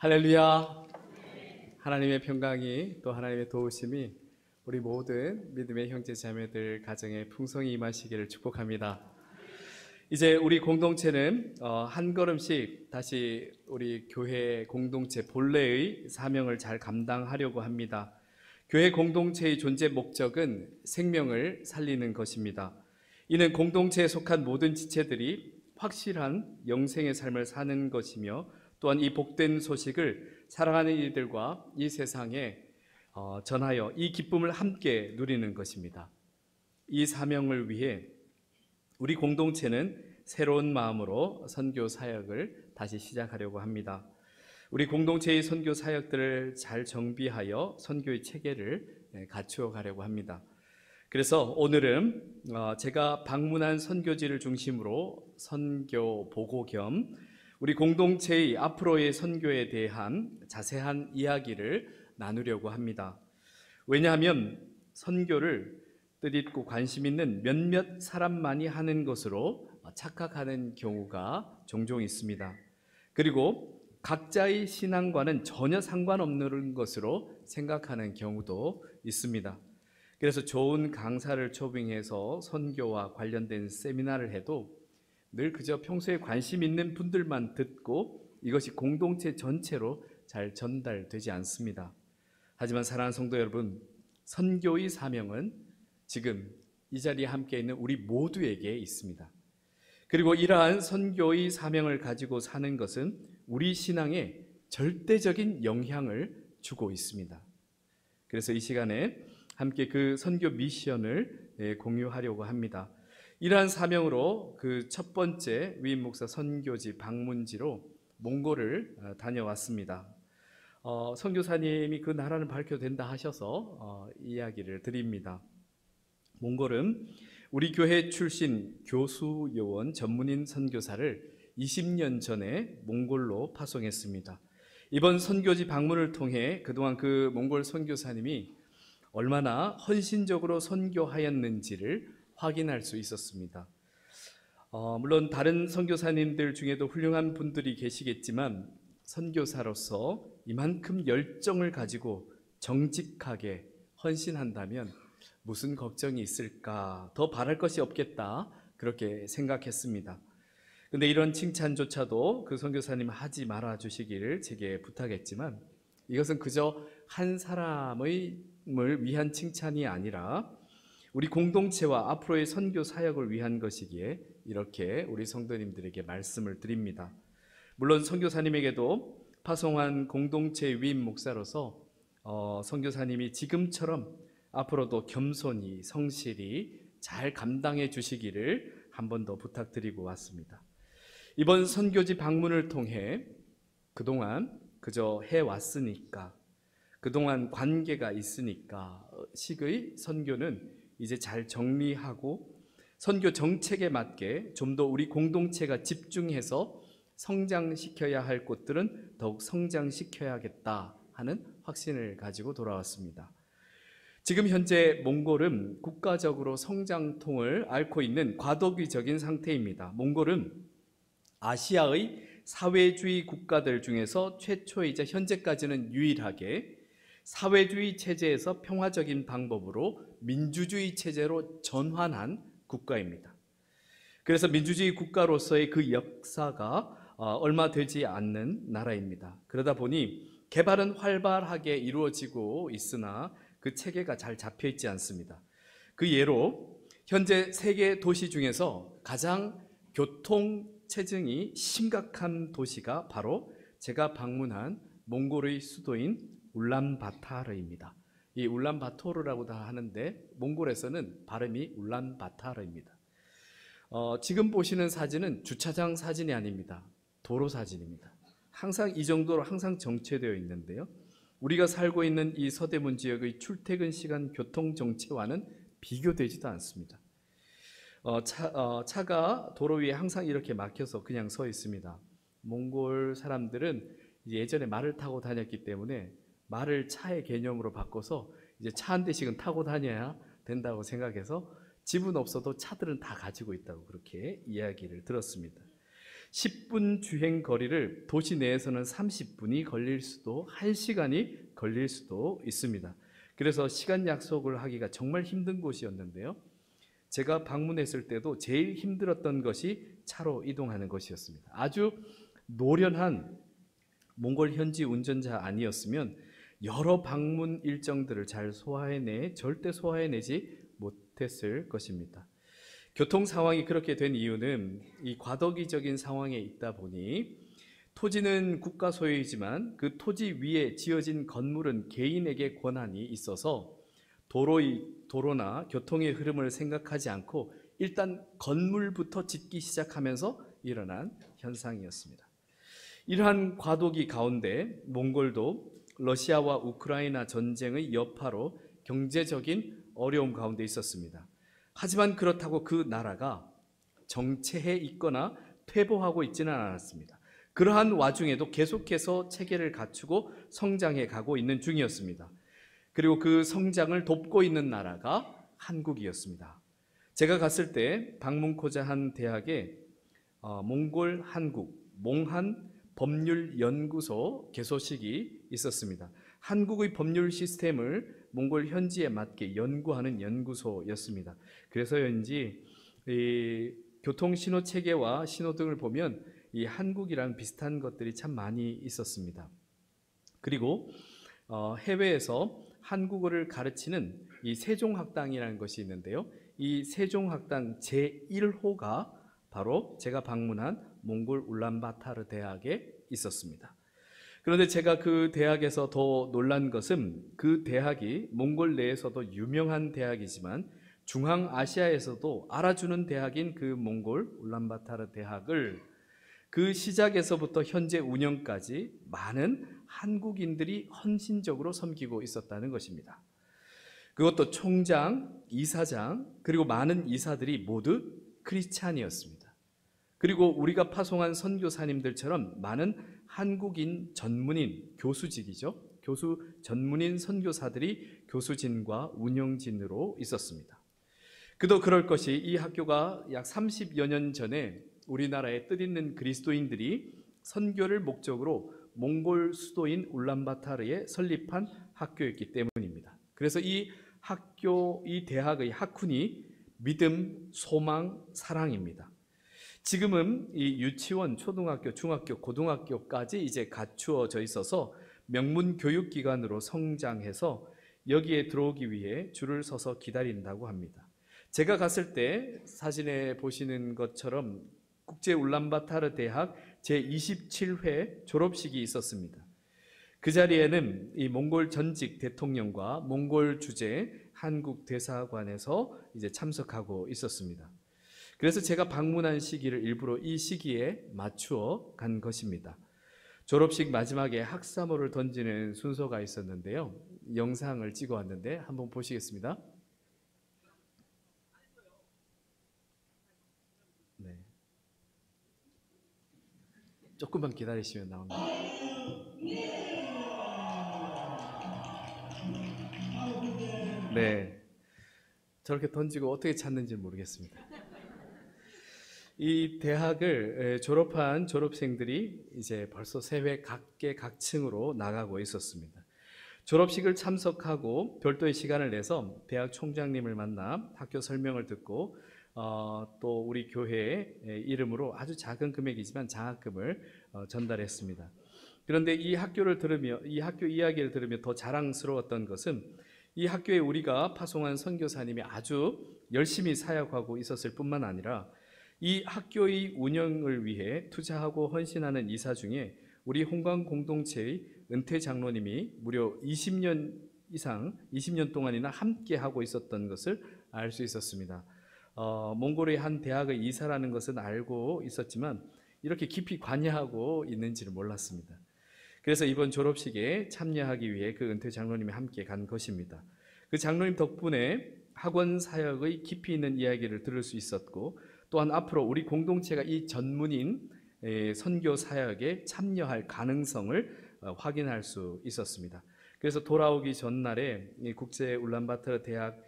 할렐루야. 하나님의 평강이 또 하나님의 도우심이 우리 모든 믿음의 형제 자매들 가정에 풍성히 임하시기를 축복합니다. 이제 우리 공동체는 한 걸음씩 다시 우리 교회 공동체 본래의 사명을 잘 감당하려고 합니다. 교회 공동체의 존재 목적은 생명을 살리는 것입니다. 이는 공동체에 속한 모든 지체들이 확실한 영생의 삶을 사는 것이며, 또한 이 복된 소식을 사랑하는 이들과 이 세상에 전하여 이 기쁨을 함께 누리는 것입니다. 이 사명을 위해 우리 공동체는 새로운 마음으로 선교 사역을 다시 시작하려고 합니다. 우리 공동체의 선교 사역들을 잘 정비하여 선교의 체계를 갖추어 가려고 합니다. 그래서 오늘은 제가 방문한 선교지를 중심으로 선교 보고 겸 우리 공동체의 앞으로의 선교에 대한 자세한 이야기를 나누려고 합니다. 왜냐하면 선교를 뜻있고 관심 있는 몇몇 사람만이 하는 것으로 착각하는 경우가 종종 있습니다. 그리고 각자의 신앙과는 전혀 상관없는 것으로 생각하는 경우도 있습니다. 그래서 좋은 강사를 초빙해서 선교와 관련된 세미나를 해도 늘 그저 평소에 관심 있는 분들만 듣고 이것이 공동체 전체로 잘 전달되지 않습니다. 하지만 사랑하는 성도 여러분, 선교의 사명은 지금 이 자리에 함께 있는 우리 모두에게 있습니다. 그리고 이러한 선교의 사명을 가지고 사는 것은 우리 신앙에 절대적인 영향을 주고 있습니다. 그래서 이 시간에 함께 그 선교 미션을 공유하려고 합니다. 이러한 사명으로 그 첫 번째 위임 목사 선교지 방문지로 몽골을 다녀왔습니다. 선교사님이 그 나라를 밝혀도 된다 하셔서 이야기를 드립니다. 몽골은 우리 교회 출신 교수 요원 전문인 선교사를 20년 전에 몽골로 파송했습니다. 이번 선교지 방문을 통해 그동안 그 몽골 선교사님이 얼마나 헌신적으로 선교하였는지를 확인할 수 있었습니다. 물론 다른 선교사님들 중에도 훌륭한 분들이 계시겠지만 선교사로서 이만큼 열정을 가지고 정직하게 헌신한다면 무슨 걱정이 있을까, 더 바랄 것이 없겠다, 그렇게 생각했습니다. 근데 이런 칭찬조차도 그 선교사님 하지 말아 주시기를 제게 부탁했지만, 이것은 그저 한 사람을 위한 칭찬이 아니라 우리 공동체와 앞으로의 선교 사역을 위한 것이기에 이렇게 우리 성도님들에게 말씀을 드립니다. 물론 선교사님에게도 파송한 공동체의 위임 목사로서 선교사님이 지금처럼 앞으로도 겸손히 성실히 잘 감당해 주시기를 한 번 더 부탁드리고 왔습니다. 이번 선교지 방문을 통해 그동안 그저 해왔으니까, 그동안 관계가 있으니까 식의 선교는 이제 잘 정리하고 선교 정책에 맞게 좀 더 우리 공동체가 집중해서 성장시켜야 할 곳들은 더욱 성장시켜야겠다 하는 확신을 가지고 돌아왔습니다. 지금 현재 몽골은 국가적으로 성장통을 앓고 있는 과도기적인 상태입니다. 몽골은 아시아의 사회주의 국가들 중에서 최초이자 현재까지는 유일하게 사회주의 체제에서 평화적인 방법으로 민주주의 체제로 전환한 국가입니다. 그래서 민주주의 국가로서의 그 역사가 얼마 되지 않는 나라입니다. 그러다 보니 개발은 활발하게 이루어지고 있으나 그 체계가 잘 잡혀 있지 않습니다. 그 예로 현재 세계 도시 중에서 가장 교통 체증이 심각한 도시가 바로 제가 방문한 몽골의 수도인 울란바타르입니다. 이 울란바토르라고 다 하는데 몽골에서는 발음이 울란바타르입니다. 지금 보시는 사진은 주차장 사진이 아닙니다. 도로 사진입니다. 항상 이 정도로 항상 정체되어 있는데요, 우리가 살고 있는 이 서대문 지역의 출퇴근 시간 교통 정체와는 비교되지도 않습니다. 차가 도로 위에 항상 이렇게 막혀서 그냥 서 있습니다. 몽골 사람들은 예전에 말을 타고 다녔기 때문에 말을 차의 개념으로 바꿔서 이제 차 한 대씩은 타고 다녀야 된다고 생각해서 집은 없어도 차들은 다 가지고 있다고 그렇게 이야기를 들었습니다. 10분 주행 거리를 도시 내에서는 30분이 걸릴 수도 1시간이 걸릴 수도 있습니다. 그래서 시간 약속을 하기가 정말 힘든 곳이었는데요. 제가 방문했을 때도 제일 힘들었던 것이 차로 이동하는 것이었습니다. 아주 노련한 몽골 현지 운전자 아니었으면 여러 방문 일정들을 잘 절대 소화해내지 못했을 것입니다. 교통 상황이 그렇게 된 이유는 이 과도기적인 상황에 있다 보니 토지는 국가 소유이지만 그 토지 위에 지어진 건물은 개인에게 권한이 있어서 도로나 교통의 흐름을 생각하지 않고 일단 건물부터 짓기 시작하면서 일어난 현상이었습니다. 이러한 과도기 가운데 몽골도 러시아와 우크라이나 전쟁의 여파로 경제적인 어려움 가운데 있었습니다. 하지만 그렇다고 그 나라가 정체해 있거나 퇴보하고 있지는 않았습니다. 그러한 와중에도 계속해서 체계를 갖추고 성장해 가고 있는 중이었습니다. 그리고 그 성장을 돕고 있는 나라가 한국이었습니다. 제가 갔을 때 방문코자 한 대학에 몽골 한국 몽한 법률연구소 개소식이 있었습니다. 한국의 법률 시스템을 몽골 현지에 맞게 연구하는 연구소였습니다. 그래서인지 이 교통 신호 체계와 신호등을 보면 이 한국이랑 비슷한 것들이 참 많이 있었습니다. 그리고 해외에서 한국어를 가르치는 이 세종학당이라는 것이 있는데요. 이 세종학당 제1호가 바로 제가 방문한 몽골 울란바타르 대학에 있었습니다. 그런데 제가 그 대학에서 더 놀란 것은 그 대학이 몽골 내에서도 유명한 대학이지만 중앙아시아에서도 알아주는 대학인 그 몽골 울란바타르 대학을 그 시작에서부터 현재 운영까지 많은 한국인들이 헌신적으로 섬기고 있었다는 것입니다. 그것도 총장, 이사장, 그리고 많은 이사들이 모두 크리스찬이었습니다. 그리고 우리가 파송한 선교사님들처럼 많은 한국인 전문인, 교수직이죠. 교수 전문인 선교사들이 교수진과 운영진으로 있었습니다. 그도 그럴 것이 이 학교가 약 30여 년 전에 우리나라에 뜻있는 그리스도인들이 선교를 목적으로 몽골 수도인 울란바타르에 설립한 학교였기 때문입니다. 그래서 이 대학의 학훈이 믿음, 소망, 사랑입니다. 지금은 이 유치원, 초등학교, 중학교, 고등학교까지 이제 갖추어져 있어서 명문 교육기관으로 성장해서 여기에 들어오기 위해 줄을 서서 기다린다고 합니다. 제가 갔을 때 사진에 보시는 것처럼 국제 울란바타르 대학 제27회 졸업식이 있었습니다. 그 자리에는 이 몽골 전직 대통령과 몽골 주재 한국 대사관에서 이제 참석하고 있었습니다. 그래서 제가 방문한 시기를 일부러 이 시기에 맞추어 간 것입니다. 졸업식 마지막에 학사모를 던지는 순서가 있었는데요. 영상을 찍어 왔는데 한번 보시겠습니다. 네. 조금만 기다리시면 나옵니다. 네. 저렇게 던지고 어떻게 찾는지 모르겠습니다. 이 대학을 졸업한 졸업생들이 이제 벌써 새회 각계 각층으로 나가고 있었습니다. 졸업식을 참석하고 별도의 시간을 내서 대학 총장님을 만나 학교 설명을 듣고 또 우리 교회의 이름으로 아주 작은 금액이지만 장학금을 전달했습니다. 그런데 이 학교 이야기를 들으며 더 자랑스러웠던 것은 이 학교에 우리가 파송한 선교사님이 아주 열심히 사역하고 있었을 뿐만 아니라 이 학교의 운영을 위해 투자하고 헌신하는 이사 중에 우리 홍광 공동체의 은퇴 장로님이 무려 20년 동안이나 함께 하고 있었던 것을 알 수 있었습니다. 몽골의 한 대학의 이사라는 것은 알고 있었지만 이렇게 깊이 관여하고 있는지를 몰랐습니다. 그래서 이번 졸업식에 참여하기 위해 그 은퇴 장로님이 함께 간 것입니다. 그 장로님 덕분에 학원 사역의 깊이 있는 이야기를 들을 수 있었고 또한 앞으로 우리 공동체가 이 전문인 선교 사역에 참여할 가능성을 확인할 수 있었습니다. 그래서 돌아오기 전날에 국제 울란바타르 대학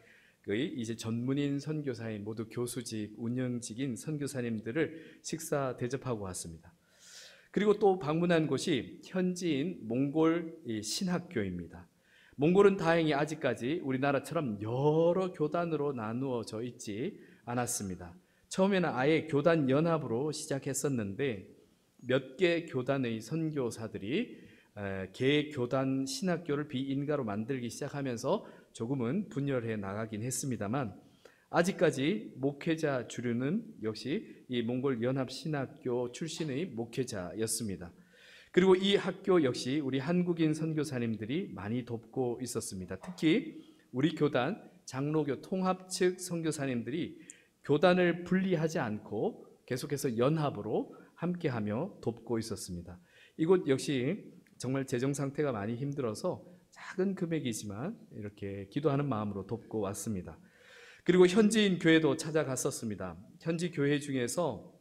이제 전문인 선교사인 모두 교수직, 운영직인 선교사님들을 식사 대접하고 왔습니다. 그리고 또 방문한 곳이 현지인 몽골 신학교입니다. 몽골은 다행히 아직까지 우리나라처럼 여러 교단으로 나누어져 있지 않았습니다. 처음에는 아예 교단 연합으로 시작했었는데 몇 개 교단의 선교사들이 개 교단 신학교를 비인가로 만들기 시작하면서 조금은 분열해 나가긴 했습니다만 아직까지 목회자 주류는 역시 이 몽골 연합 신학교 출신의 목회자였습니다. 그리고 이 학교 역시 우리 한국인 선교사님들이 많이 돕고 있었습니다. 특히 우리 교단 장로교 통합 측 선교사님들이 교단을 분리하지 않고 계속해서 연합으로 함께하며 돕고 있었습니다. 이곳 역시 정말 재정 상태가 많이 힘들어서 작은 금액이지만 이렇게 기도하는 마음으로 돕고 왔습니다. 그리고 현지인 교회도 찾아갔었습니다. 현지 교회 중에서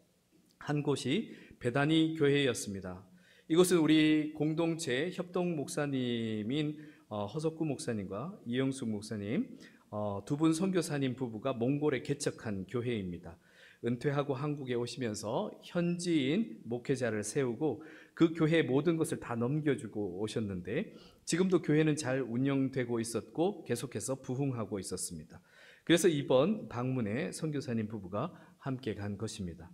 한 곳이 베다니 교회였습니다. 이곳은 우리 공동체 협동 목사님인 허석구 목사님과 이영숙 목사님 두 분 선교사님 부부가 몽골에 개척한 교회입니다. 은퇴하고 한국에 오시면서 현지인 목회자를 세우고 그 교회의 모든 것을 다 넘겨주고 오셨는데 지금도 교회는 잘 운영되고 있었고 계속해서 부흥하고 있었습니다. 그래서 이번 방문에 선교사님 부부가 함께 간 것입니다.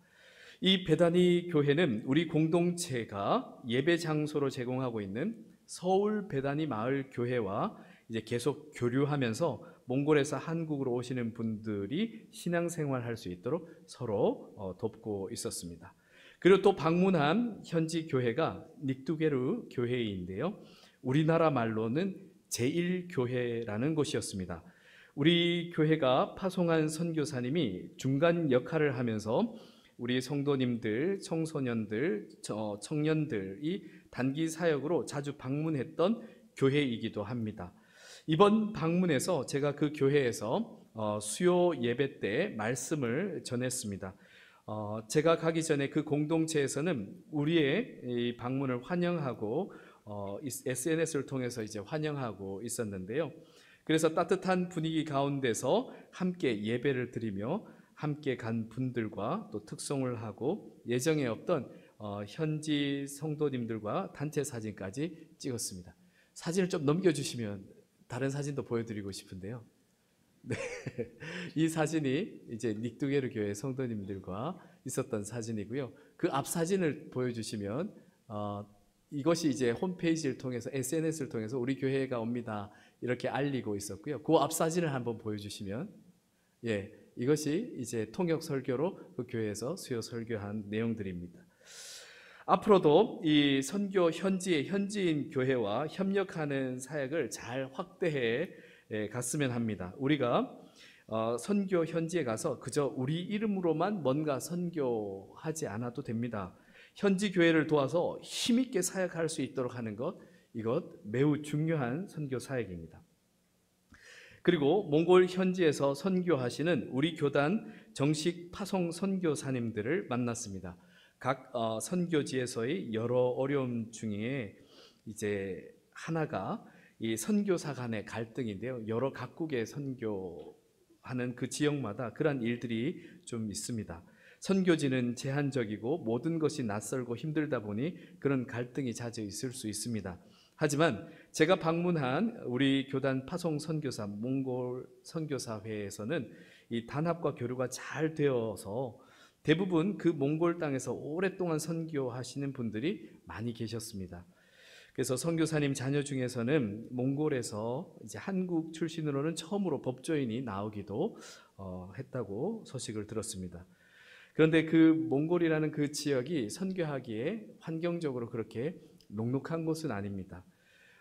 이 베다니 교회는 우리 공동체가 예배 장소로 제공하고 있는 서울 베다니 마을 교회와 이제 계속 교류하면서 몽골에서 한국으로 오시는 분들이 신앙생활할 수 있도록 서로 돕고 있었습니다. 그리고 또 방문한 현지 교회가 닉두게르 교회인데요. 우리나라 말로는 제1교회라는 곳이었습니다. 우리 교회가 파송한 선교사님이 중간 역할을 하면서 우리 성도님들, 청소년들, 청년들이 단기 사역으로 자주 방문했던 교회이기도 합니다. 이번 방문에서 제가 그 교회에서 수요 예배 때 말씀을 전했습니다. 제가 가기 전에 그 공동체에서는 우리의 이 방문을 환영하고 SNS를 통해서 이제 환영하고 있었는데요. 그래서 따뜻한 분위기 가운데서 함께 예배를 드리며 함께 간 분들과 또 특송을 하고 예정에 없던 현지 성도님들과 단체 사진까지 찍었습니다. 사진을 좀 넘겨주시면 다른 사진도 보여드리고 싶은데요. 네. 이 사진이 이제 닉두게르 교회 성도님들과 있었던 사진이고요. 그 앞 사진을 보여주시면 이것이 이제 홈페이지를 통해서 SNS를 통해서 우리 교회가 옵니다 이렇게 알리고 있었고요. 그 앞 사진을 한번 보여주시면 이것이 이제 통역 설교로 그 교회에서 수요 설교한 내용들입니다. 앞으로도 이 선교 현지의 현지인 교회와 협력하는 사역을 잘 확대해 갔으면 합니다. 우리가 선교 현지에 가서 그저 우리 이름으로만 뭔가 선교하지 않아도 됩니다. 현지 교회를 도와서 힘있게 사역할 수 있도록 하는 것, 이것 매우 중요한 선교 사역입니다. 그리고 몽골 현지에서 선교하시는 우리 교단 정식 파송 선교사님들을 만났습니다. 각 선교지에서의 여러 어려움 중에 이제 하나가 이 선교사 간의 갈등인데요. 여러 각국의 선교하는 그 지역마다 그러한 일들이 좀 있습니다. 선교지는 제한적이고 모든 것이 낯설고 힘들다 보니 그런 갈등이 자주 있을 수 있습니다. 하지만 제가 방문한 우리 교단 파송 선교사 몽골 선교사회에서는 이 단합과 교류가 잘 되어서 대부분 그 몽골 땅에서 오랫동안 선교하시는 분들이 많이 계셨습니다. 그래서 선교사님 자녀 중에서는 몽골에서 이제 한국 출신으로는 처음으로 법조인이 나오기도 했다고 소식을 들었습니다. 그런데 그 몽골이라는 그 지역이 선교하기에 환경적으로 그렇게 녹록한 곳은 아닙니다.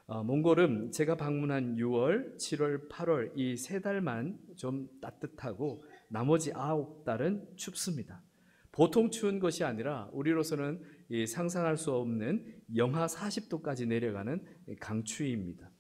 몽골은 제가 방문한 6월, 7월, 8월 이 3달만 좀 따뜻하고 나머지 9달은 춥습니다. 보통 추운 것이 아니라 우리로서는 상상할 수 없는 영하 40도까지 내려가는 강추위입니다.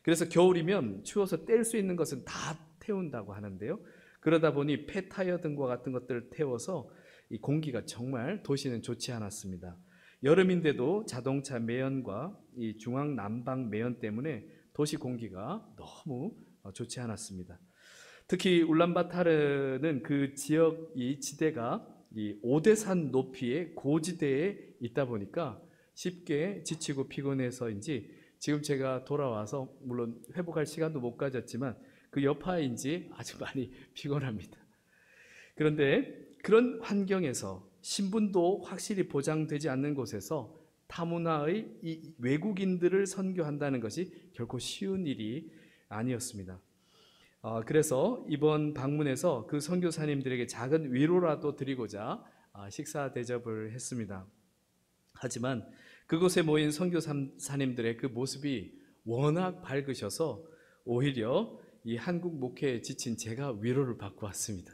그래서 겨울이면 추워서 뗄 수 있는 것은 다 태운다고 하는데요. 그러다 보니 폐타이어 등과 같은 것들을 태워서 이 공기가 정말 도시는 좋지 않았습니다. 여름인데도 자동차 매연과 이 중앙 난방 매연 때문에 도시 공기가 너무 좋지 않았습니다. 특히 울란바타르는 그 지역 이 지대가 이 오대산 높이의 고지대에 있다 보니까 쉽게 지치고 피곤해서인지 지금 제가 돌아와서 물론 회복할 시간도 못 가졌지만 그 여파인지 아주 많이 피곤합니다. 그런데 그런 환경에서 신분도 확실히 보장되지 않는 곳에서 타문화의 이 외국인들을 선교한다는 것이 결코 쉬운 일이 아니었습니다. 그래서 이번 방문에서 그 선교사님들에게 작은 위로라도 드리고자 식사 대접을 했습니다. 하지만 그곳에 모인 선교사님들의 그 모습이 워낙 밝으셔서 오히려 이 한국 목회에 지친 제가 위로를 받고 왔습니다.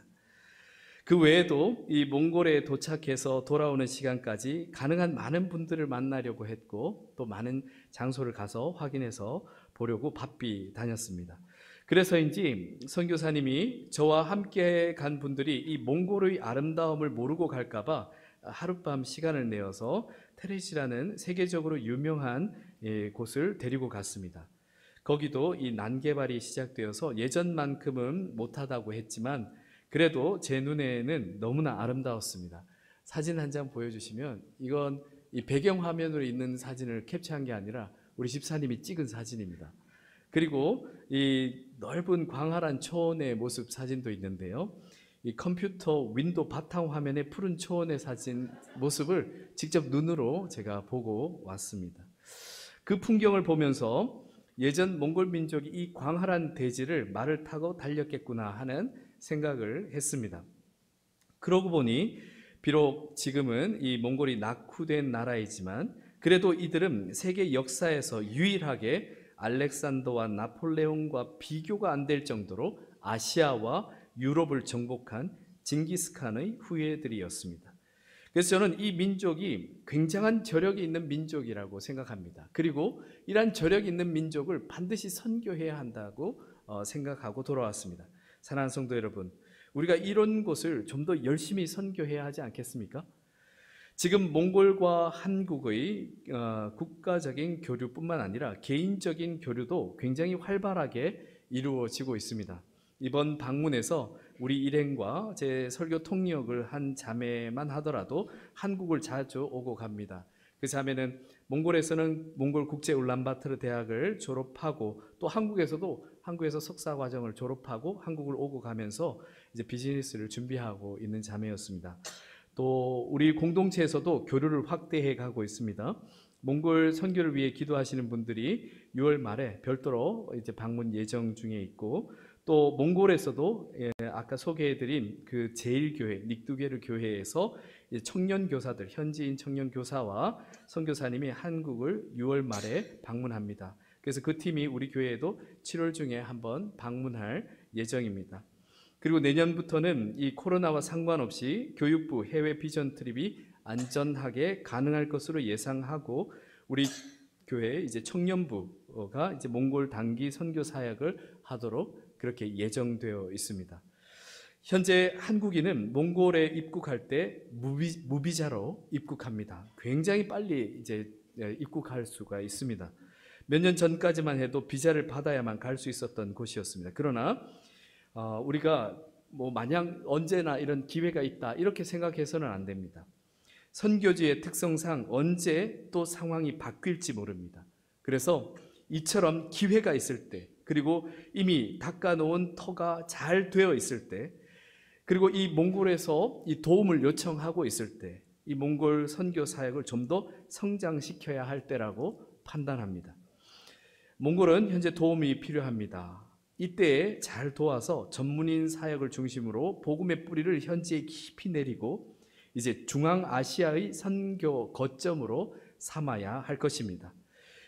그 외에도 이 몽골에 도착해서 돌아오는 시간까지 가능한 많은 분들을 만나려고 했고 또 많은 장소를 가서 확인해서 보려고 바삐 다녔습니다. 그래서인지 선교사님이 저와 함께 간 분들이 이 몽골의 아름다움을 모르고 갈까봐 하룻밤 시간을 내어서 테레시라는 세계적으로 유명한 곳을 데리고 갔습니다. 거기도 이 난개발이 시작되어서 예전만큼은 못하다고 했지만 그래도 제 눈에는 너무나 아름다웠습니다. 사진 한 장 보여주시면 이건 이 배경화면으로 있는 사진을 캡처한 게 아니라 우리 집사님이 찍은 사진입니다. 그리고 이 넓은 광활한 초원의 모습 사진도 있는데요. 이 컴퓨터 윈도우 바탕 화면에 푸른 초원의 사진 모습을 직접 눈으로 제가 보고 왔습니다. 그 풍경을 보면서 예전 몽골 민족이 이 광활한 대지를 말을 타고 달렸겠구나 하는 생각을 했습니다. 그러고 보니 비록 지금은 이 몽골이 낙후된 나라이지만 그래도 이들은 세계 역사에서 유일하게 알렉산더와 나폴레옹과 비교가 안 될 정도로 아시아와 유럽을 정복한 징기스칸의 후예들이었습니다. 그래서 저는 이 민족이 굉장한 저력이 있는 민족이라고 생각합니다. 그리고 이러한 저력 있는 민족을 반드시 선교해야 한다고 생각하고 돌아왔습니다. 사랑하는 성도 여러분, 우리가 이런 곳을 좀 더 열심히 선교해야 하지 않겠습니까? 지금 몽골과 한국의 국가적인 교류뿐만 아니라 개인적인 교류도 굉장히 활발하게 이루어지고 있습니다. 이번 방문에서 우리 일행과 제 설교 통역을 한 자매만 하더라도 한국을 자주 오고 갑니다. 그 자매는 몽골에서는 몽골 국제 울란바토르 대학을 졸업하고 또 한국에서 석사 과정을 졸업하고 한국을 오고 가면서 이제 비즈니스를 준비하고 있는 자매였습니다. 또 우리 공동체에서도 교류를 확대해 가고 있습니다. 몽골 선교를 위해 기도하시는 분들이 6월 말에 별도로 이제 방문 예정 중에 있고 또 몽골에서도 아까 소개해드린 그 제일교회 닉두게르 교회에서 청년 교사들 현지인 청년 교사와 선교사님이 한국을 6월 말에 방문합니다. 그래서 그 팀이 우리 교회에도 7월 중에 한번 방문할 예정입니다. 그리고 내년부터는 이 코로나와 상관없이 교육부 해외 비전 트립이 안전하게 가능할 것으로 예상하고 우리 교회 이제 청년부가 이제 몽골 단기 선교 사역을 하도록 그렇게 예정되어 있습니다. 현재 한국인은 몽골에 입국할 때 무비자로 입국합니다. 굉장히 빨리 이제 입국할 수가 있습니다. 몇 년 전까지만 해도 비자를 받아야만 갈 수 있었던 곳이었습니다. 그러나 우리가 뭐 마냥 언제나 이런 기회가 있다 이렇게 생각해서는 안 됩니다. 선교지의 특성상 언제 또 상황이 바뀔지 모릅니다. 그래서 이처럼 기회가 있을 때 그리고 이미 닦아놓은 터가 잘 되어 있을 때 그리고 이 몽골에서 이 도움을 요청하고 있을 때 이 몽골 선교 사역을 좀 더 성장시켜야 할 때라고 판단합니다. 몽골은 현재 도움이 필요합니다. 이때에 잘 도와서 전문인 사역을 중심으로 복음의 뿌리를 현지에 깊이 내리고 이제 중앙아시아의 선교 거점으로 삼아야 할 것입니다.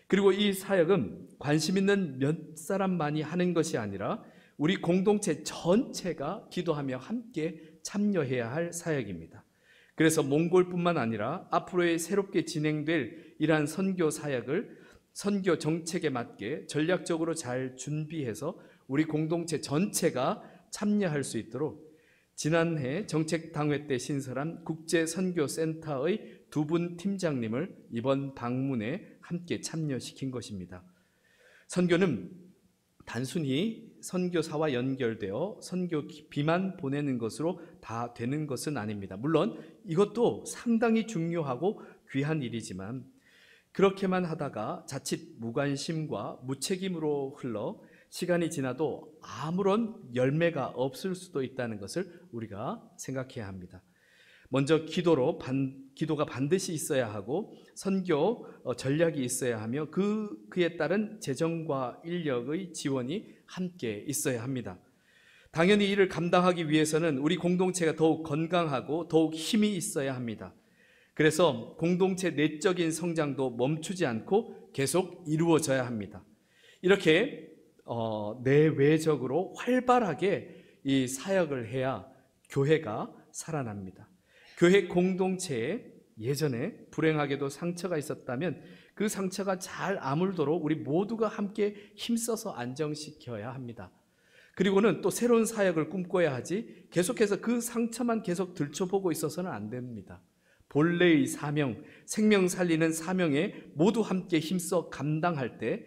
그리고 이 사역은 관심 있는 몇 사람만이 하는 것이 아니라 우리 공동체 전체가 기도하며 함께 참여해야 할 사역입니다. 그래서 몽골뿐만 아니라 앞으로의 새롭게 진행될 이러한 선교 사역을 선교 정책에 맞게 전략적으로 잘 준비해서 우리 공동체 전체가 참여할 수 있도록 지난해 정책당회 때 신설한 국제선교센터의 두 분 팀장님을 이번 방문에 함께 참여시킨 것입니다. 선교는 단순히 선교사와 연결되어 선교비만 보내는 것으로 다 되는 것은 아닙니다. 물론 이것도 상당히 중요하고 귀한 일이지만 그렇게만 하다가 자칫 무관심과 무책임으로 흘러 시간이 지나도 아무런 열매가 없을 수도 있다는 것을 우리가 생각해야 합니다. 먼저 기도가 반드시 있어야 하고 선교 전략이 있어야 하며 그에 따른 재정과 인력의 지원이 함께 있어야 합니다. 당연히 이를 감당하기 위해서는 우리 공동체가 더욱 건강하고 더욱 힘이 있어야 합니다. 그래서 공동체 내적인 성장도 멈추지 않고 계속 이루어져야 합니다. 이렇게 내외적으로 활발하게 이 사역을 해야 교회가 살아납니다. 교회 공동체에 예전에 불행하게도 상처가 있었다면 그 상처가 잘 아물도록 우리 모두가 함께 힘써서 안정시켜야 합니다. 그리고는 또 새로운 사역을 꿈꿔야 하지 계속해서 그 상처만 계속 들춰보고 있어서는 안 됩니다. 본래의 사명, 생명 살리는 사명에 모두 함께 힘써 감당할 때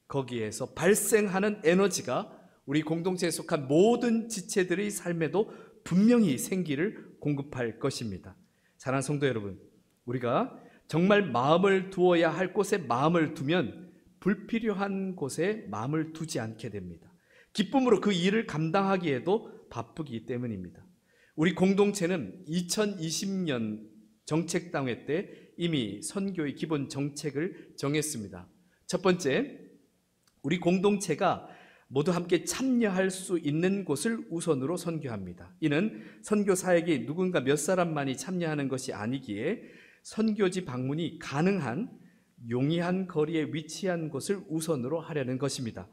거기에서 발생하는 에너지가 우리 공동체에 속한 모든 지체들의 삶에도 분명히 생기를 공급할 것입니다. 사랑하는 성도 여러분, 우리가 정말 마음을 두어야 할 곳에 마음을 두면 불필요한 곳에 마음을 두지 않게 됩니다. 기쁨으로 그 일을 감당하기에도 바쁘기 때문입니다. 우리 공동체는 2020년 정책당회 때 이미 선교의 기본 정책을 정했습니다. 첫 번째, 우리 공동체가 모두 함께 참여할 수 있는 곳을 우선으로 선교합니다. 이는 선교 사역이 누군가 몇 사람만이 참여하는 것이 아니기에 선교지 방문이 가능한 용이한 거리에 위치한 곳을 우선으로 하려는 것입니다.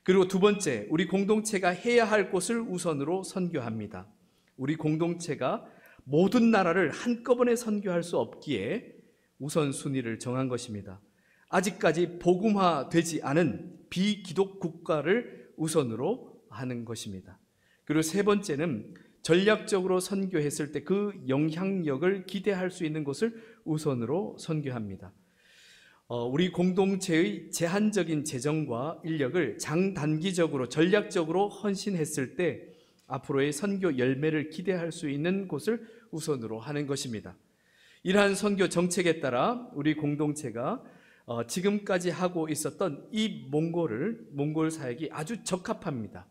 그리고 두 번째, 우리 공동체가 해야 할 곳을 우선으로 선교합니다. 우리 공동체가 모든 나라를 한꺼번에 선교할 수 없기에 우선순위를 정한 것입니다. 아직까지 복음화되지 않은 비기독 국가를 우선으로 하는 것입니다. 그리고 세 번째는 전략적으로 선교했을 때 그 영향력을 기대할 수 있는 곳을 우선으로 선교합니다. 우리 공동체의 제한적인 재정과 인력을 장단기적으로 전략적으로 헌신했을 때 앞으로의 선교 열매를 기대할 수 있는 곳을 우선으로 하는 것입니다. 이러한 선교 정책에 따라 우리 공동체가 지금까지 하고 있었던 이 몽골 사역이 아주 적합합니다.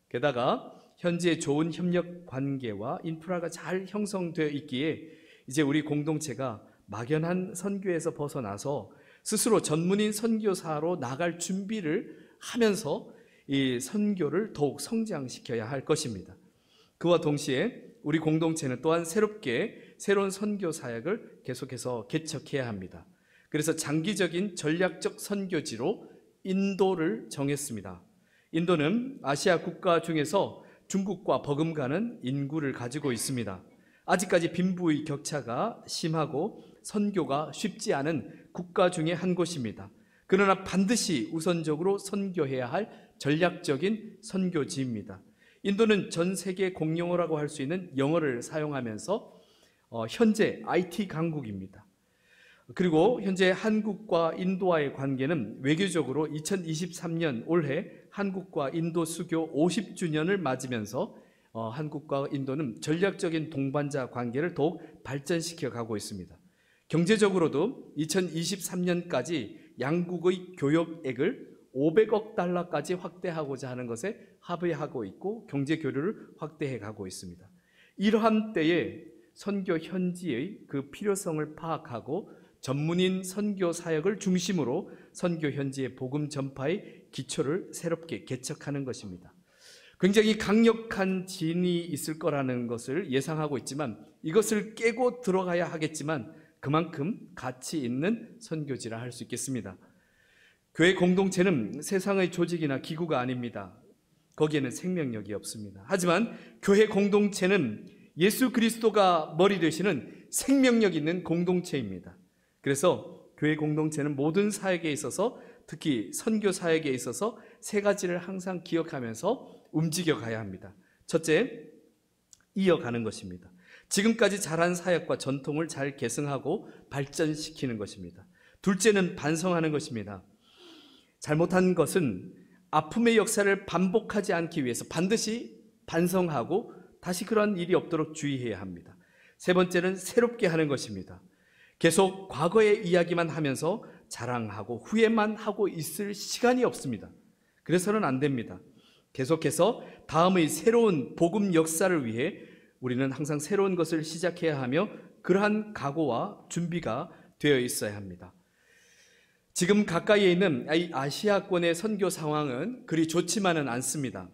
게다가 현재 좋은 협력 관계와 인프라가 잘 형성되어 있기에 이제 우리 공동체가 막연한 선교에서 벗어나서 스스로 전문인 선교사로 나갈 준비를 하면서 이 선교를 더욱 성장시켜야 할 것입니다. 그와 동시에 우리 공동체는 또한 새로운 선교 사역을 계속해서 개척해야 합니다. 그래서 장기적인 전략적 선교지로 인도를 정했습니다. 인도는 아시아 국가 중에서 중국과 버금가는 인구를 가지고 있습니다. 아직까지 빈부의 격차가 심하고 선교가 쉽지 않은 국가 중에 한 곳입니다. 그러나 반드시 우선적으로 선교해야 할 전략적인 선교지입니다. 인도는 전 세계 공용어라고 할 수 있는 영어를 사용하면서 현재 IT 강국입니다. 그리고 현재 한국과 인도와의 관계는 외교적으로 2023년 올해 한국과 인도 수교 50주년을 맞으면서 한국과 인도는 전략적인 동반자 관계를 더욱 발전시켜 가고 있습니다. 경제적으로도 2023년까지 양국의 교역액을 500억 달러까지 확대하고자 하는 것에 합의하고 있고 경제 교류를 확대해 가고 있습니다. 이러한 때에 선교 현지의 그 필요성을 파악하고 전문인 선교 사역을 중심으로 선교 현지의 복음 전파의 기초를 새롭게 개척하는 것입니다. 굉장히 강력한 진이 있을 거라는 것을 예상하고 있지만 이것을 깨고 들어가야 하겠지만 그만큼 가치 있는 선교지라 할 수 있겠습니다. 교회 공동체는 세상의 조직이나 기구가 아닙니다. 거기에는 생명력이 없습니다. 하지만 교회 공동체는 예수 그리스도가 머리 되시는 생명력 있는 공동체입니다. 그래서 교회 공동체는 모든 사역에 있어서 특히 선교 사역에 있어서 세 가지를 항상 기억하면서 움직여 가야 합니다. 첫째, 이어가는 것입니다. 지금까지 잘한 사역과 전통을 잘 계승하고 발전시키는 것입니다. 둘째는 반성하는 것입니다. 잘못한 것은 아픔의 역사를 반복하지 않기 위해서 반드시 반성하고 다시 그러한 일이 없도록 주의해야 합니다. 세 번째는 새롭게 하는 것입니다. 계속 과거의 이야기만 하면서 자랑하고 후회만 하고 있을 시간이 없습니다. 그래서는 안 됩니다. 계속해서 다음의 새로운 복음 역사를 위해 우리는 항상 새로운 것을 시작해야 하며 그러한 각오와 준비가 되어 있어야 합니다. 지금 가까이에 있는 아시아권의 선교 상황은 그리 좋지만은 않습니다.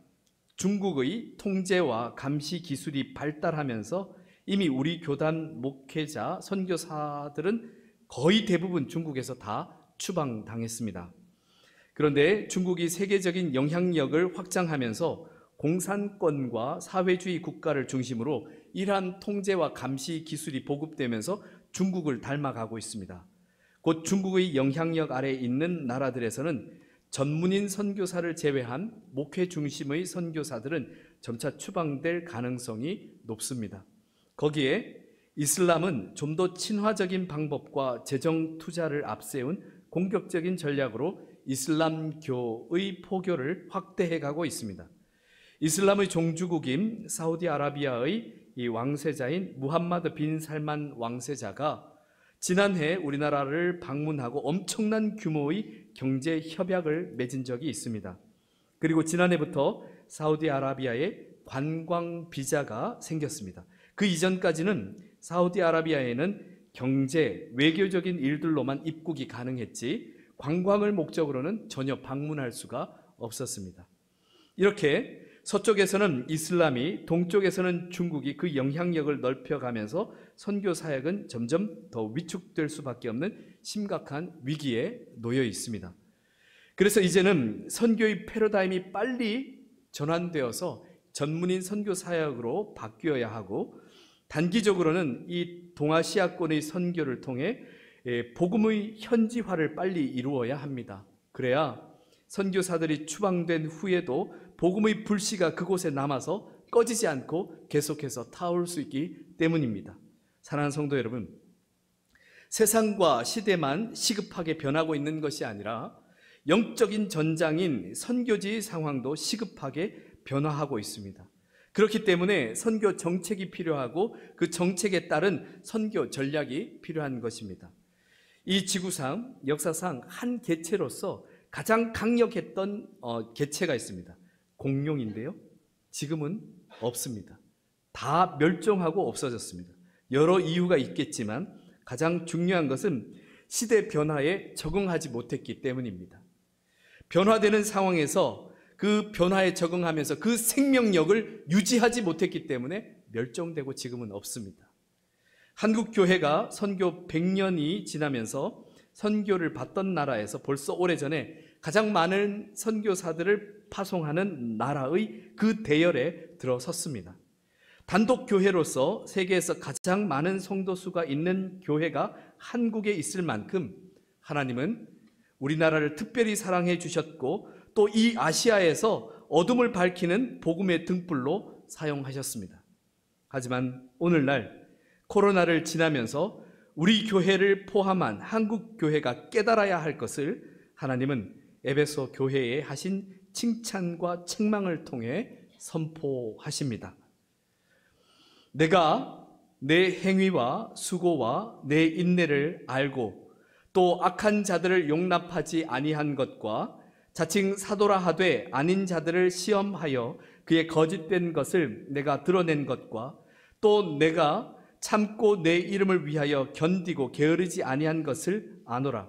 중국의 통제와 감시 기술이 발달하면서 이미 우리 교단 목회자, 선교사들은 거의 대부분 중국에서 다 추방당했습니다. 그런데 중국이 세계적인 영향력을 확장하면서 공산권과 사회주의 국가를 중심으로 이러한 통제와 감시 기술이 보급되면서 중국을 닮아가고 있습니다. 곧 중국의 영향력 아래에 있는 나라들에서는 전문인 선교사를 제외한 목회 중심의 선교사들은 점차 추방될 가능성이 높습니다. 거기에 이슬람은 좀 더 친화적인 방법과 재정 투자를 앞세운 공격적인 전략으로 이슬람교의 포교를 확대해 가고 있습니다. 이슬람의 종주국인 사우디아라비아의 이 왕세자인 무함마드 빈 살만 왕세자가 지난해 우리나라를 방문하고 엄청난 규모의 경제 협약을 맺은 적이 있습니다. 그리고 지난해부터 사우디아라비아에 관광 비자가 생겼습니다. 그 이전까지는 사우디아라비아에는 경제, 외교적인 일들로만 입국이 가능했지 관광을 목적으로는 전혀 방문할 수가 없었습니다. 이렇게 서쪽에서는 이슬람이, 동쪽에서는 중국이 그 영향력을 넓혀가면서 선교 사역은 점점 더 위축될 수밖에 없는 심각한 위기에 놓여 있습니다. 그래서 이제는 선교의 패러다임이 빨리 전환되어서 전문인 선교 사역으로 바뀌어야 하고, 단기적으로는 이 동아시아권의 선교를 통해 복음의 현지화를 빨리 이루어야 합니다. 그래야 선교사들이 추방된 후에도 복음의 불씨가 그곳에 남아서 꺼지지 않고 계속해서 타올 수 있기 때문입니다. 사랑하는 성도 여러분, 세상과 시대만 시급하게 변하고 있는 것이 아니라 영적인 전장인 선교지의 상황도 시급하게 변화하고 있습니다. 그렇기 때문에 선교 정책이 필요하고 그 정책에 따른 선교 전략이 필요한 것입니다. 이 지구상 역사상 한 개체로서 가장 강력했던 개체가 있습니다. 공룡인데요, 지금은 없습니다. 다 멸종하고 없어졌습니다. 여러 이유가 있겠지만 가장 중요한 것은 시대 변화에 적응하지 못했기 때문입니다. 변화되는 상황에서 그 변화에 적응하면서 그 생명력을 유지하지 못했기 때문에 멸종되고 지금은 없습니다. 한국 교회가 선교 100년이 지나면서 선교를 받던 나라에서 벌써 오래전에 가장 많은 선교사들을 파송하는 나라의 그 대열에 들어섰습니다. 단독 교회로서 세계에서 가장 많은 성도수가 있는 교회가 한국에 있을 만큼 하나님은 우리나라를 특별히 사랑해 주셨고, 또 이 아시아에서 어둠을 밝히는 복음의 등불로 사용하셨습니다. 하지만 오늘날 코로나를 지나면서 우리 교회를 포함한 한국 교회가 깨달아야 할 것을 하나님은 에베소 교회에 하신 칭찬과 책망을 통해 선포하십니다. 내가 내 행위와 수고와 내 인내를 알고 또 악한 자들을 용납하지 아니한 것과 자칭 사도라 하되 아닌 자들을 시험하여 그의 거짓된 것을 내가 드러낸 것과 또 내가 참고 내 이름을 위하여 견디고 게으르지 아니한 것을 아노라.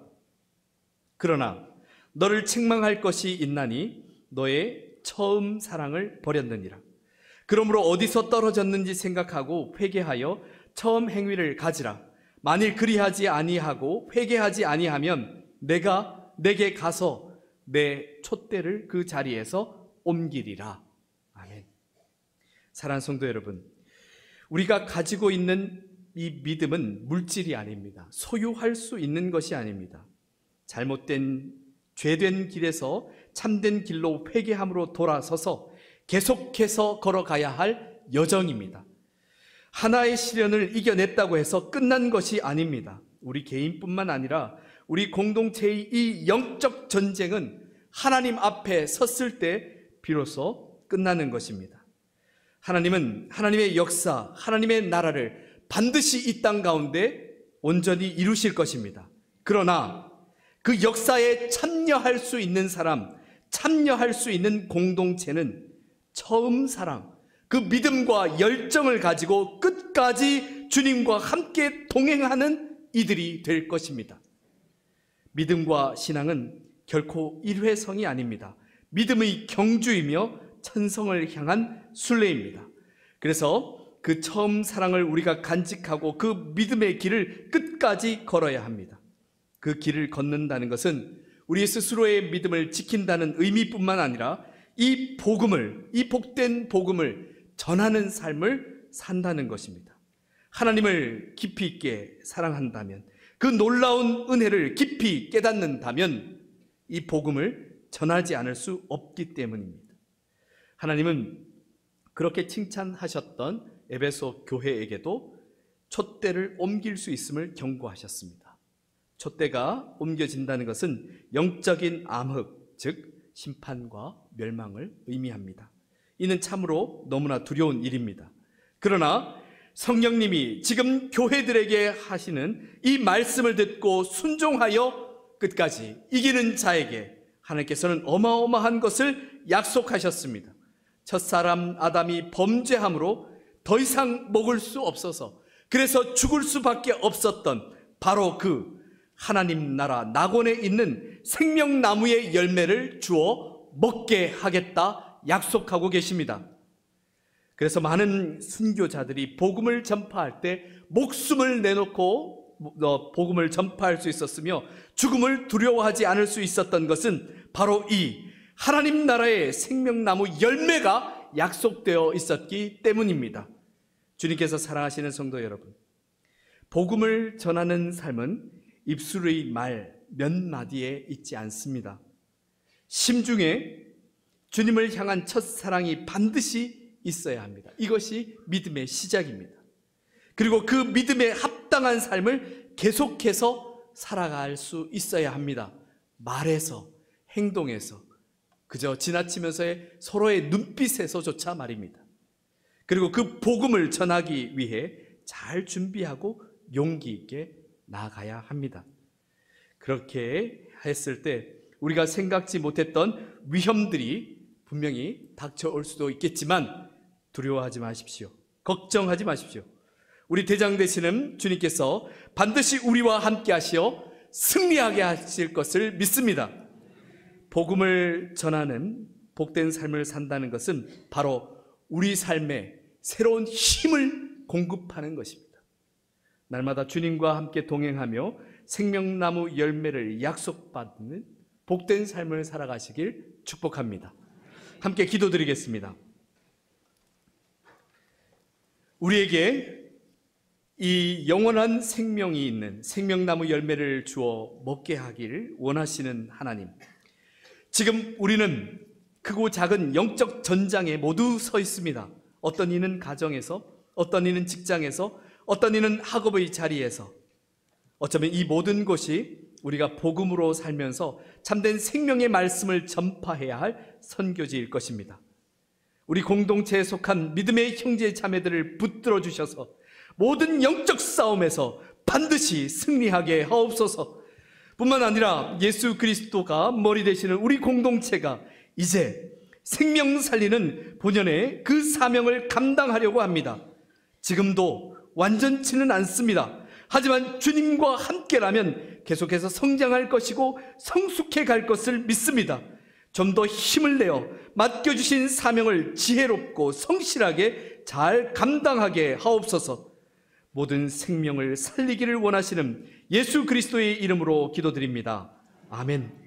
그러나 너를 책망할 것이 있나니 너의 처음 사랑을 버렸느니라. 그러므로 어디서 떨어졌는지 생각하고 회개하여 처음 행위를 가지라. 만일 그리하지 아니하고 회개하지 아니하면 내가 내게 가서 내 촛대를 그 자리에서 옮기리라. 아멘. 사랑하는 성도 여러분, 우리가 가지고 있는 이 믿음은 물질이 아닙니다. 소유할 수 있는 것이 아닙니다. 잘못된 죄된 길에서 참된 길로 회개함으로 돌아서서 계속해서 걸어가야 할 여정입니다. 하나의 시련을 이겨냈다고 해서 끝난 것이 아닙니다. 우리 개인뿐만 아니라 우리 공동체의 이 영적 전쟁은 하나님 앞에 섰을 때 비로소 끝나는 것입니다. 하나님은 하나님의 역사, 하나님의 나라를 반드시 이 땅 가운데 온전히 이루실 것입니다. 그러나 그 역사에 참여할 수 있는 사람, 참여할 수 있는 공동체는 처음 사랑, 그 믿음과 열정을 가지고 끝까지 주님과 함께 동행하는 이들이 될 것입니다. 믿음과 신앙은 결코 일회성이 아닙니다. 믿음의 경주이며 천성을 향한 순례입니다. 그래서 그 처음 사랑을 우리가 간직하고 그 믿음의 길을 끝까지 걸어야 합니다. 그 길을 걷는다는 것은 우리 스스로의 믿음을 지킨다는 의미뿐만 아니라 이 복음을, 이 복된 복음을 전하는 삶을 산다는 것입니다. 하나님을 깊이 있게 사랑한다면, 그 놀라운 은혜를 깊이 깨닫는다면 이 복음을 전하지 않을 수 없기 때문입니다. 하나님은 그렇게 칭찬하셨던 에베소 교회에게도 촛대를 옮길 수 있음을 경고하셨습니다. 촛대가 옮겨진다는 것은 영적인 암흑, 즉 심판과 멸망을 의미합니다. 이는 참으로 너무나 두려운 일입니다. 그러나 성령님이 지금 교회들에게 하시는 이 말씀을 듣고 순종하여 끝까지 이기는 자에게 하나님께서는 어마어마한 것을 약속하셨습니다. 첫사람 아담이 범죄함으로 더 이상 먹을 수 없어서, 그래서 죽을 수밖에 없었던 바로 그 하나님 나라 낙원에 있는 생명나무의 열매를 주어 먹게 하겠다 약속하고 계십니다. 그래서 많은 순교자들이 복음을 전파할 때 목숨을 내놓고 복음을 전파할 수 있었으며 죽음을 두려워하지 않을 수 있었던 것은 바로 이 하나님 나라의 생명나무 열매가 약속되어 있었기 때문입니다. 주님께서 사랑하시는 성도 여러분, 복음을 전하는 삶은 입술의 말 몇 마디에 있지 않습니다. 심중에 주님을 향한 첫사랑이 반드시 있어야 합니다. 이것이 믿음의 시작입니다. 그리고 그 믿음에 합당한 삶을 계속해서 살아갈 수 있어야 합니다. 말에서, 행동에서, 그저 지나치면서의 서로의 눈빛에서조차 말입니다. 그리고 그 복음을 전하기 위해 잘 준비하고 용기 있게 나아가야 합니다. 그렇게 했을 때 우리가 생각지 못했던 위험들이 분명히 닥쳐올 수도 있겠지만 두려워하지 마십시오. 걱정하지 마십시오. 우리 대장 되시는 주님께서 반드시 우리와 함께 하시어 승리하게 하실 것을 믿습니다. 복음을 전하는 복된 삶을 산다는 것은 바로 우리 삶에 새로운 힘을 공급하는 것입니다. 날마다 주님과 함께 동행하며 생명나무 열매를 약속받는 복된 삶을 살아가시길 축복합니다. 함께 기도드리겠습니다. 우리에게 이 영원한 생명이 있는 생명나무 열매를 주어 먹게 하기를 원하시는 하나님, 지금 우리는 크고 작은 영적 전장에 모두 서 있습니다. 어떤 이는 가정에서, 어떤 이는 직장에서, 어떤 이는 학업의 자리에서, 어쩌면 이 모든 곳이 우리가 복음으로 살면서 참된 생명의 말씀을 전파해야 할 선교지일 것입니다. 우리 공동체에 속한 믿음의 형제 자매들을 붙들어 주셔서 모든 영적 싸움에서 반드시 승리하게 하옵소서. 뿐만 아니라 예수 그리스도가 머리 되시는 우리 공동체가 이제 생명 살리는 본연의 그 사명을 감당하려고 합니다. 지금도 완전치는 않습니다. 하지만 주님과 함께라면 계속해서 성장할 것이고 성숙해 갈 것을 믿습니다. 좀 더 힘을 내어 맡겨주신 사명을 지혜롭고 성실하게 잘 감당하게 하옵소서. 모든 생명을 살리기를 원하시는 예수 그리스도의 이름으로 기도드립니다. 아멘.